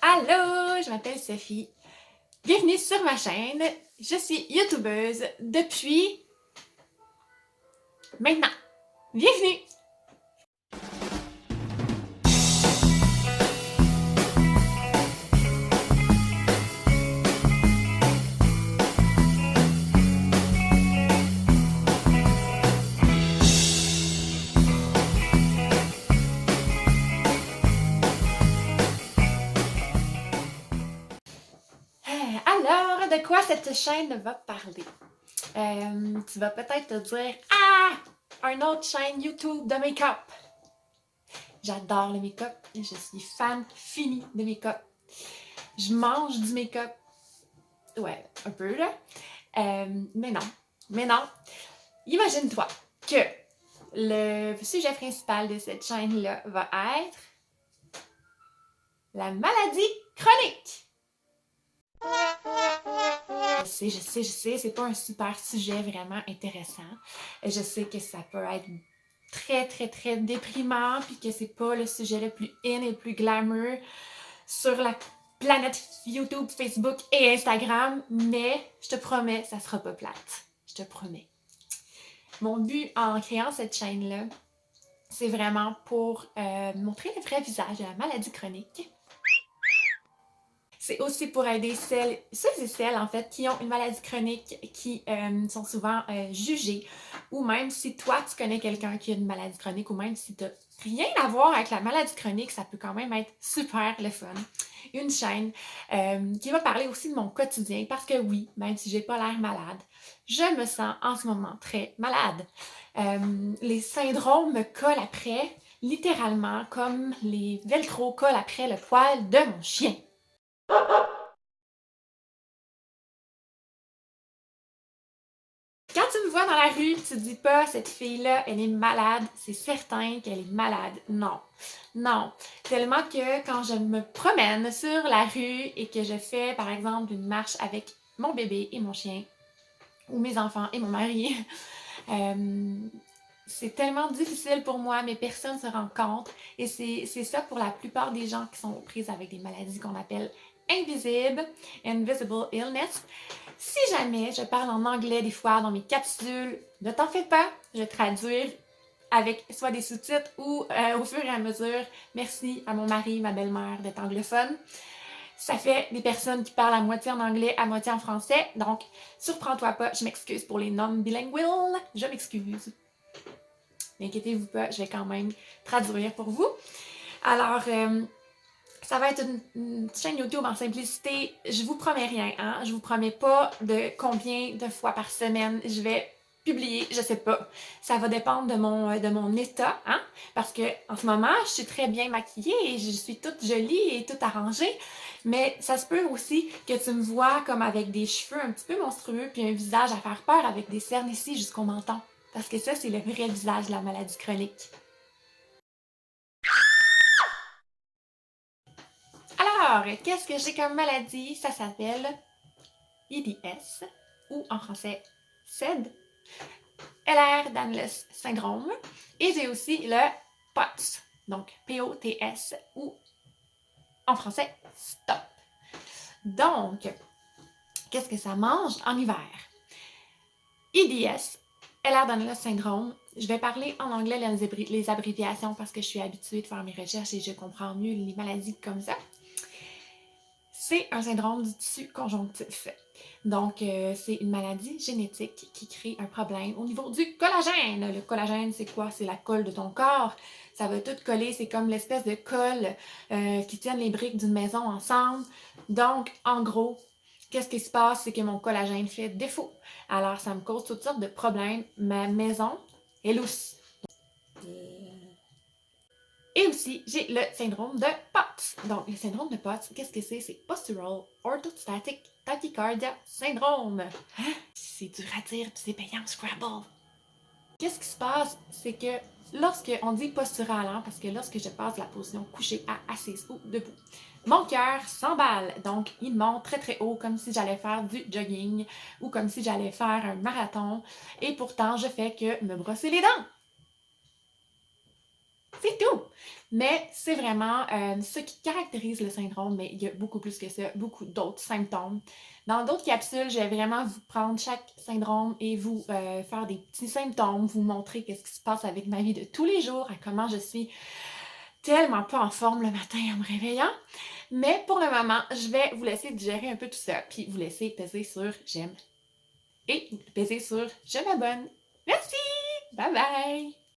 Allô, je m'appelle Sophie. Bienvenue sur ma chaîne. Je suis youtubeuse depuis maintenant. Bienvenue! Alors, de quoi cette chaîne va parler? Tu vas peut-être te dire « Ah! Une autre chaîne YouTube de make-up! » J'adore le make-up. Je suis fan finie de make-up. Je mange du make-up. Ouais, un peu là. Mais non. Mais non. Imagine-toi que le sujet principal de cette chaîne-là va être la maladie chronique. Je sais, c'est pas un super sujet vraiment intéressant. Je sais que ça peut être très déprimant, puis que c'est pas le sujet le plus in et le plus glamour sur la planète YouTube, Facebook et Instagram, mais je te promets, ça sera pas plate. Je te promets. Mon but en créant cette chaîne-là, c'est vraiment pour montrer le vrai visage de la maladie chronique. C'est aussi pour aider ceux et celles en fait qui ont une maladie chronique, qui sont souvent jugées, ou même si toi tu connais quelqu'un qui a une maladie chronique, ou même si tu n'as rien à voir avec la maladie chronique, ça peut quand même être super le fun. Une chaîne qui va parler aussi de mon quotidien, parce que oui, même si j'ai pas l'air malade, je me sens en ce moment très malade. Les syndromes me collent après, littéralement comme les velcro collent après le poil de mon chien. Quand tu me vois dans la rue, tu te dis pas cette fille-là, elle est malade, c'est certain qu'elle est malade. Non, non. Tellement que quand je me promène sur la rue et que je fais par exemple une marche avec mon bébé et mon chien, ou mes enfants et mon mari, c'est tellement difficile pour moi, mais personne se rend compte. Et c'est ça pour la plupart des gens qui sont aux prises avec des maladies qu'on appelle invisible illness. Si jamais je parle en anglais des fois dans mes capsules, ne t'en fais pas, je vais traduire avec soit des sous-titres ou au fur et à mesure. Merci à mon mari, ma belle-mère d'être anglophone. Ça fait des personnes qui parlent à moitié en anglais, à moitié en français. Donc, surprends-toi pas, je m'excuse pour les non-bilinguals. Je m'excuse. N'inquiétez-vous pas, je vais quand même traduire pour vous. Alors, ça va être une chaîne YouTube en simplicité. Je vous promets rien, hein? Je vous promets pas de combien de fois par semaine je vais publier, je sais pas. Ça va dépendre de mon état, hein? Parce que en ce moment, je suis très bien maquillée et je suis toute jolie et toute arrangée. Mais ça se peut aussi que tu me vois comme avec des cheveux un petit peu monstrueux puis un visage à faire peur avec des cernes ici jusqu'au menton. Parce que ça, c'est le vrai visage de la maladie chronique. Alors, qu'est-ce que j'ai comme maladie? Ça s'appelle IBS, ou en français SED, Ehlers-Danlos syndrome. Et j'ai aussi le POTS, donc POTS, ou en français STOP. Donc, qu'est-ce que ça mange en hiver? IBS, Ehlers-Danlos syndrome. Je vais parler en anglais les abréviations parce que je suis habituée de faire mes recherches et je comprends mieux les maladies comme ça. C'est un syndrome du tissu conjonctif. Donc, c'est une maladie génétique qui crée un problème au niveau du collagène. Le collagène, c'est quoi? C'est la colle de ton corps. Ça va tout coller, c'est comme l'espèce de colle qui tienne les briques d'une maison ensemble. Donc, en gros, qu'est-ce qui se passe? C'est que mon collagène fait défaut. Alors, ça me cause toutes sortes de problèmes. Ma maison est lousse. Et aussi, j'ai le syndrome de POTS. Donc, le syndrome de POTS, qu'est-ce que c'est? C'est Postural Orthostatic Tachycardia Syndrome. Hein? C'est dur à dire, puis c'est payant au Scrabble. Qu'est-ce qui se passe? C'est que lorsque on dit postural, hein, parce que lorsque je passe de la position couchée à assise ou debout, mon cœur s'emballe. Donc, il monte très haut, comme si j'allais faire du jogging ou comme si j'allais faire un marathon. Et pourtant, je fais que me brosser les dents. C'est tout! Mais c'est vraiment ce qui caractérise le syndrome, mais il y a beaucoup plus que ça, beaucoup d'autres symptômes. Dans d'autres capsules, je vais vraiment vous prendre chaque syndrome et vous faire des petits symptômes, vous montrer qu'est-ce qui se passe avec ma vie de tous les jours, à comment je suis tellement pas en forme le matin en me réveillant. Mais pour le moment, je vais vous laisser digérer un peu tout ça, puis vous laisser peser sur j'aime et peser sur je m'abonne. Merci! Bye bye!